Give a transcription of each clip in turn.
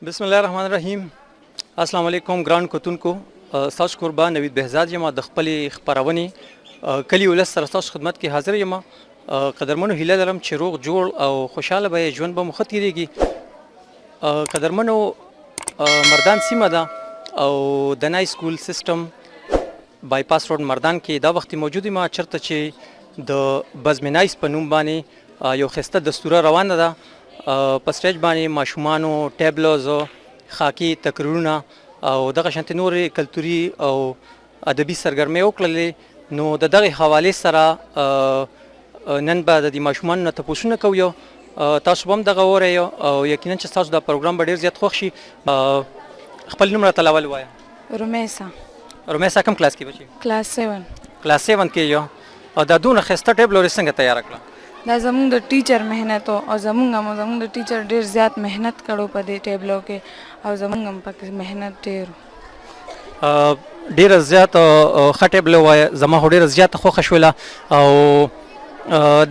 بسم الله الرحمن الرحیم. السلام علیکم ګران کتونکو، ستاسو قربان نوید بهزاد یم د خپلې خپرونې کلي ولس سره ستاسو خدمت کې حاضر یم. قدرمنو هیله لرم چې روغ جوړ او خوشحاله به ژوند به مو ښه تېرېږي. قدرمنو مردان سیمه ده او د نای سکول سیسټم بایپاس روډ مردان کې دا وخت موجود یم چېرته چې د بزم نایس په نوم باندې یو ښایسته دستوره روانه ده. په سټیج باندې ماشومانو ټیبلوز، خاکي تقریرونه او دغه شانتې نورې کلتوري او ادبي سرګرمۍ وکړلې. نو د دغې حوالې سره نن به د دې ماشومانو نه تپوسونه کوو. تاسو به هم دغه وورئ او یقینا چې ستاسو دا پروګرام به ډېر زیات خوښ شي. خپل نوم راته اول ووایه. رمیسا. رمیسا کوم کلاس کې بچې؟ کلاس 7. کلاس 7 کې یو. او دا دونه ښایسته ټیبلو څنګه تیاره کړه؟ دا زمونږ د ټیچر محنت او زمونږ د ټیچر ډېر زیات محنت کړو په دې ټیبلو کې او زمونږ هم پکې محنت ډېر ډېره زیات ښه ټیبلو وایه. زما خو ډېره زیاته خوښه شوله. او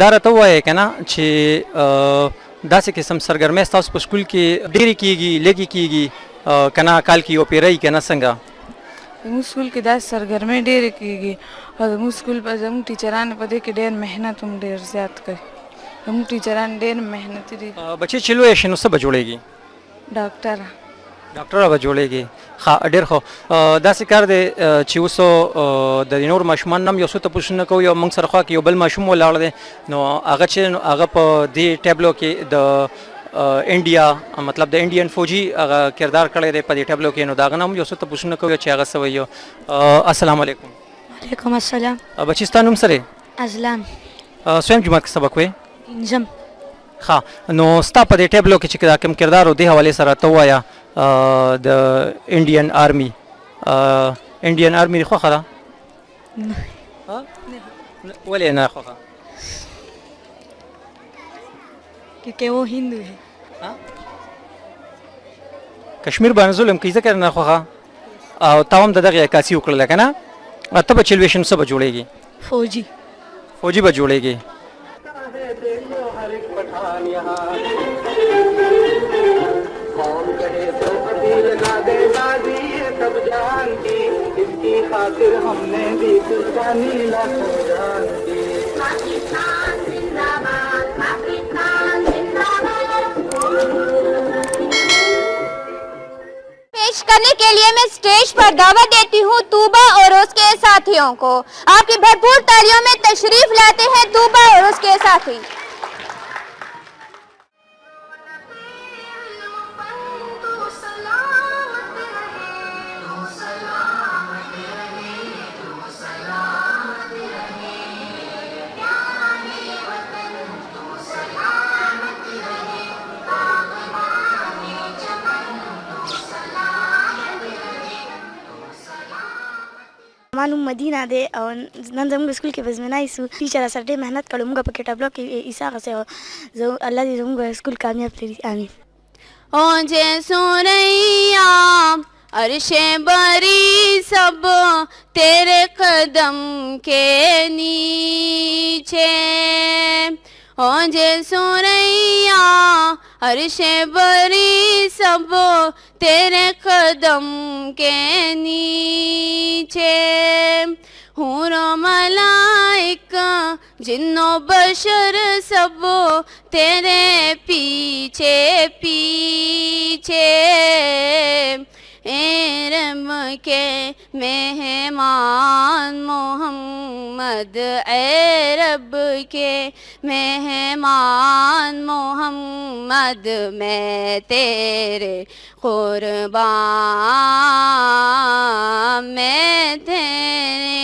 دا راته ووایه که نه چې داسې قسم سرګرمۍ ستاسو په سکول کې ډېرې کېږي لږې کېږي که نه کال کې یو پیری که نه څنګه؟ زموږ سکول کې داسې سرګرمۍ ډېرې کېږي او زموږ سکول په زموږ ټیچران په دې کې ډېر محنت هم ډېر زیات کوي. زموږ ټیچران ډېر محنتي دي. بچې چې لویه شي نو څه به جوړېږي؟ ډاکټره به جوړېږي. ښه ډېر ښه. داسې کار دی چې اوس د دې نور ماشومان هم یو څه تپوسونه کوو. یو موږ سره خوا کې یو بل ماشوم ولاړ دی نو هغه چې هغه په دې ټیبلو کې د انډیا مطلب د انډین فوجي هغه کردار کړی دی په دې ټیبلو کې. نو د هغه نه هم یو څه تپوسونه کوو چې هغه څه وایي. السلام علیکم. وعلیکم السلام. بچې ستا نوم څه دی؟ ازلان. څویم جماعت کې سبق وایې؟ پنځم. ښه نو ستا په دې ټیبلو کې چې دا کوم کردار و دې حوالې سره ته ووایه. د انډین آرمي انډین آرمي دې خوښه ده؟ ولې نه خوښه؟ क्योंकि वो हिंदू है. کشمیر باندې ظلم کوي ځکه نه خوښه. او تا هم د دغې عکاسي وکړله که نه؟ ته به چې لوی شې نو څه به جوړېږي؟ फौजी. فوجي به جوړېږي. पेश करने के लिए मैं स्टेज पर दावत देती हूँ तूबा और उसके साथियों को. आपकी भरपूर तालियों में तशरीफ लाते हैं तूबा और उसके साथी. मालूम मदीना दे और नन जमुग स्कूल के बजमेनाई सु टीचर सर डे मेहनत करो मुगा पके टबलो के ईसा से जो अल्लाह दी जमुग स्कूल कामयाब तेरी आमीन. ओ जे सुरैया अर्शे बरी सब तेरे कदम के नीचे. ओ जे सुरैया अर्शे बरी सब तेरे कदम के नीचे. हूरो मलाइक जिन्नो बशर सब तेरे पीछे पीछे. रब के मेहमान मोहम्मद ए रब के मेहमान मोहम्मद मैं तेरे कुर्बान मैं तेरे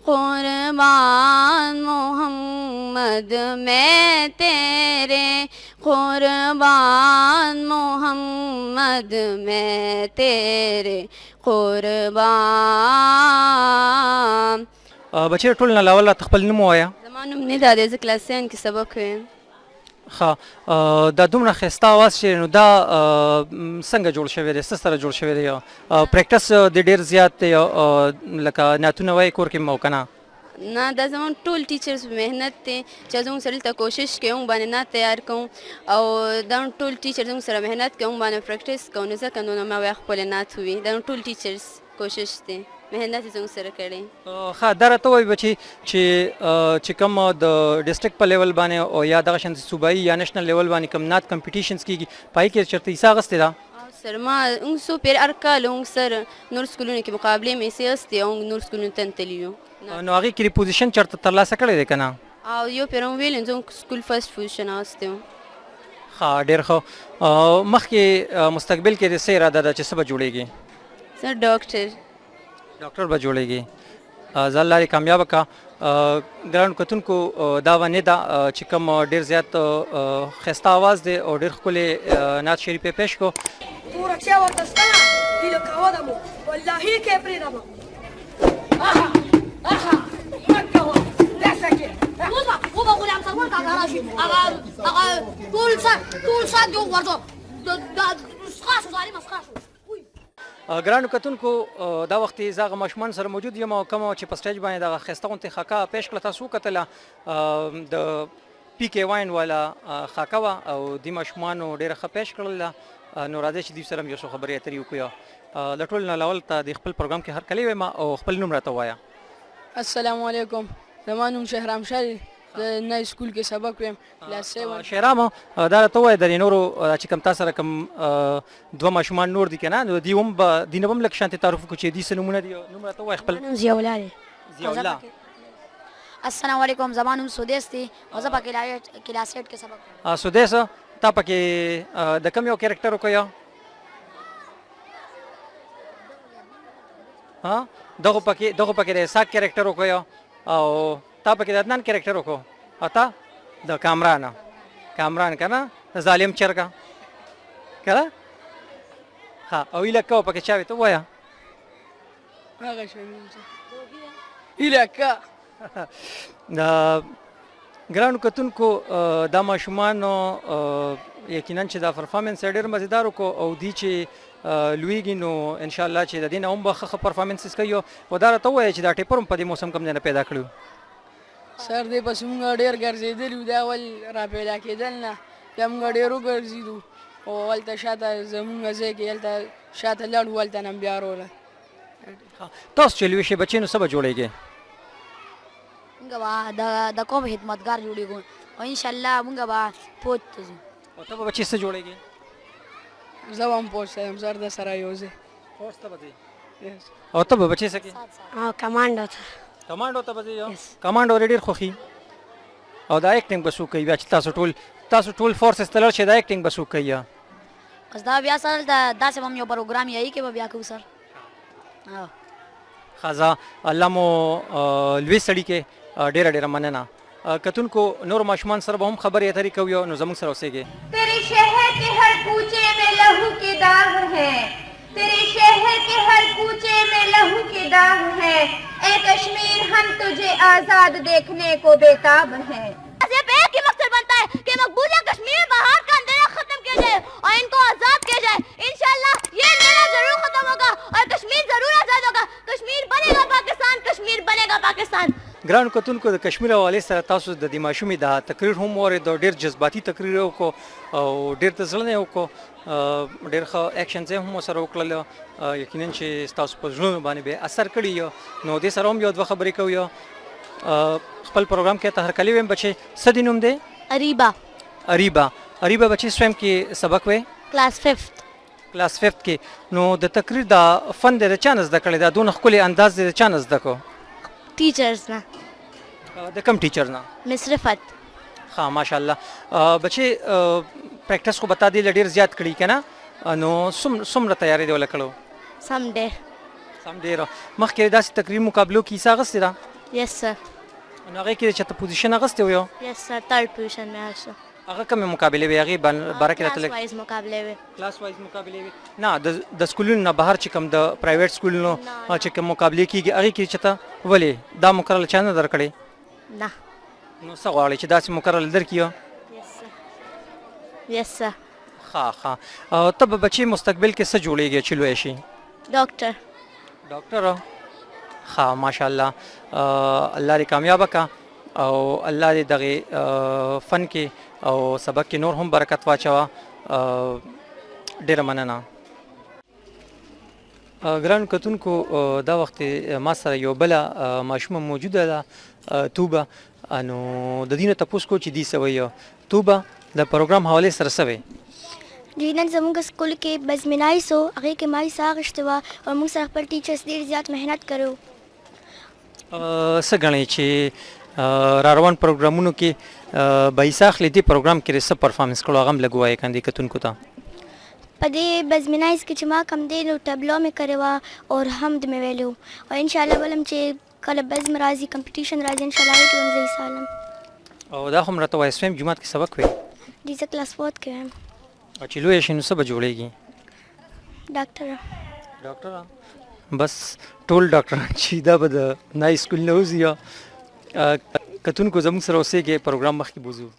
कुर्बान मोहम्मद मैं तेरे कुर्बान मोहम्मद मैं तेरे कुर्बान. بچې ټول نه لاول راته خپل نوم ووایه. زما نوم ندا دی. زه کلاس 9 کې سبق وایم. ښه دا دومره ښایسته اواز چې نو دا څنګه جوړ شوی دی؟ څه سره جوړ شوی دی؟ پریکټس د ډېر زیات دی لکه نعتونه وایي کور کې مو که نه؟ نه دا زموږ ټول ټیچرز محنت دی چې زموږ سره دلته کوشش کوي موږ باندې نعت تیار کوو او دا ټول ټیچر زموږ سره محنت کوي موږ باندې پریکټس کوو نو ځکه نو ما وایي خپل نعت وي دا ټول ټیچرز کوشش دی محنت یې زموږ سره کړی ښه دا راته وایي بچي چې کوم د ډسټرکټ په لیول باندې او یا دغه شان صوبایي یا نیشنل لیول باندې کوم نعت کمپټیشنز کیږي پای کې چېرته حصه اخیستې ده سر ما اون سو پیر هر کال اون سر نور سکولونو کې مقابلې مې سیاستي او نور سکولونو ته تللیو نو هغې کې پوزیشن چېرته ترلاسه کړی دی که نه او یو پیر ویل زموږ سکول فرسټ پوزیشن اخیستی و ښه ډېر ښه مخکې مستقبل کې د څه اراده ده چې څه به جوړېږي سر ډاکټر به جوړېږي زه الله دې کامیابه کړه ګرانو کتونکو دا ونې ده چې کوم ډېر زیات ښایسته اواز دی او ډېر ښکلی نعت شریف یې پیش کړو تو رکشا ورته ستنه هیله کوه د مو والله کې پرېږدم مه کوه داسې کې وبا غلام سلمان کاکا راشي هغه ټول سات یو ورته خاص ظالم خاص ګرانو کتونکو دا وخت زه هغه ماشومان سره موجود یم او کومه چې په سټیج باندې دغه ښایسته غوندې خاکه پیش کړه تاسو وکتله د پی کې واین والا خاکه وه او دې ماشومانو ډېره ښه پیش کړله نو راځئ چې دوی سره هم یو څو خبرې اترې وکړو د ټول نه اول ته د خپل پروګرام کې هرکلی وایم او خپل نوم راته ووایه السلام علیکم زما نوم شهرام شاه دی د نای سکول کې سبق ویم کلاس 7 شهرام دا راته ووایه د نورو چې کوم تا سره کوم دوه ماشومان نور دي که نه نو دوی هم به دوی نه به هم لږ شانتې تعارف وکړو چې دوی څه نومونه دي نوم راته ووایه خپل نوم ضیاءالله دی ضیاءالله السلام علیکم زما نوم سودیس دی او زه په کلاس 8 کې سبق وایم سودیس تا پکې د کوم یو کیریکټر وکړو دغه پکې د اسحاق کیریکټر وکړو او تا پکې د عدنان کیریکټر وکړو او تا د کامران که نه د ظالم چرګه که نه ښه او هیله کوه پکې چا وي ته ووایه هغه شی هیله که ګرانو کتونکو دا ماشومانو یقینا چې دا پرفارمنس یې ډېر مزیدار وکړو او دوی چې لویږي نو انشاءالله چې د دې نه هم به ښه پرفارمنسز کوي او دا راته ووایه چې دا ټیپر هم په دې موسم کوم ځای نه پیدا کړي سر دی پسې مونږ ډېر ګرځېدلي وو دا اول را پیدا کېدل نه بیا مونږ ډېر وګرځېدو او هلته شاته زمونږ ځای کې هلته شاته لاړ وو هلته نه هم بیا راوړل تاسو چې لوی شئ بچې نو څه به جوړېږئ مونږ به د قوم خدمتګار جوړېږو او انشاءالله مونږ به فوج ته ځو او ته به بچې څه جوړېږې زه به هم فوج ته یم زه د سره یو ځای فوج ته به ځې او ته به بچې څه کې کمانډو ته کمانډو ته به ځې کمانډو ډېر خوښي او دا ایکټینګ به څوک کوي بیا چې تاسو ټول فورسز ته لاړ شئ دا ایکټینګ به څوک کوي بس دا بیا سر داسې به هم یو پروګرام یې کې به بیا کوو سر ښه الله مو لوی سړي کې ډېره مننه کتونکو نور ماشومان سره به هم خبرې اترې کوي نو زموږ سره اوسېږئ तेरे शहर के हर कूचे में लहू के दाग हैं तेरे शहर के हर कूचे में लहू के दाग हैं ए कश्मीर हम तुझे आजाद देखने को बेताब हैं सिर्फ एक ही मकसद बनता है कि मकबूजा कश्मीर बाहर का अंधेरा खत्म किया जाए और इनको आजाद किया जाए इंशाल्लाह ये अंधेरा जरूर खत्म होगा और कश्मीर जरूर आजाद होगा कश्मीर बनेगा पाकिस्तान ګرانو کتونکو د کشمیر حوالې سره تاسو د دې ماشومې دا تقریر هم واورېد ډېر جذباتي تقریر یې وکړو او ډېر د زړه نه یې وکړو ډېر ښه ایکشنز یې هم ورسره وکړل یقینا چې ستاسو په زړونو باندې به اثر کړي نو دې سره هم یو دوه خبرې کوو خپل پروګرام کې ته هرکلی ویم بچې څه دې نوم دی اریبا بچې سویم کې سبق وې क्लास 5 کې نو د تقریر دا فن دی د چا نه زده کړی دا دونه ښکلی انداز دی د چا نه زده کړو टीचर्स ना د کوم ټیچر نه मिस Rafat ها ماشاءالله بچې پریکټس خو بتا دی ډېر زیات کړي که نه نو څومره تیاری دی ولا کړو سم ډېر مخکې داسې تقریر مقابلو کې حصه اخیستې ده yes sir نو هغې کې چې ته پوزیشن اخیستی و یو yes sir third position में आया सर هغه کومې مقابلې وې هغې باره کې راته क्लास वाइज मुकाबले हुए کلاس وایز مقابلې وې نه د سکولونو نه بهر چې کوم د پرایویټ سکولونو چې کوم مقابلې کېږي هغې کې چې ته ولې دا مقرره چا نه درکړې ना نو څه غواړې چې داسې مقرره درکړي यस सर ښه ته به بچې مستقبل کې څه جوړېږي چې لوی شي डॉक्टर ډاکټر ها ماشاءالله الله دې کامیاب کا او الله دې دغه فن کې او سبق کې نور هم برکت واچوه ډیره مننه ګران کتونکو دا وخت ما سره یو بله ماشومه موجوده ده توبه نو د دې نه تپوس کو چې دې څه وایي توبه د پروګرام حوالې سره څه وایي جی نن زموږ سکول کې بزمینای سو هغې کې ما حصه اخیستې وه او موږ سره خپل ټیچرس ډېر زیات محنت کړی و څه ګڼئ چې را روان پروګرامونو کې به حصه اخلي دې پروګرام کې څه پرفارمنس کړو هغه هم لږ ووایه کاندې کتونکو ته په دې بزمینایز کې چې ما کم دی نو ټبلو مې کړې وه او حمد مې ویلی و او انشاءالله بلم چې کله بزم راځي کمپټیشن راځي انشاءالله هغې کې به هم زه حصه اخلم او دا خو هم راته وایه سویم جومات کې سبق وی جی زه کلاس 4 کې یم او چې لویه شي نو څه به جوړېږي ډاکټره بس ټول ډاکټران چې دا به د نای سکول نه وځي یا کتونکو زموږ سره اوسېږي پروګرام مخکې بوځو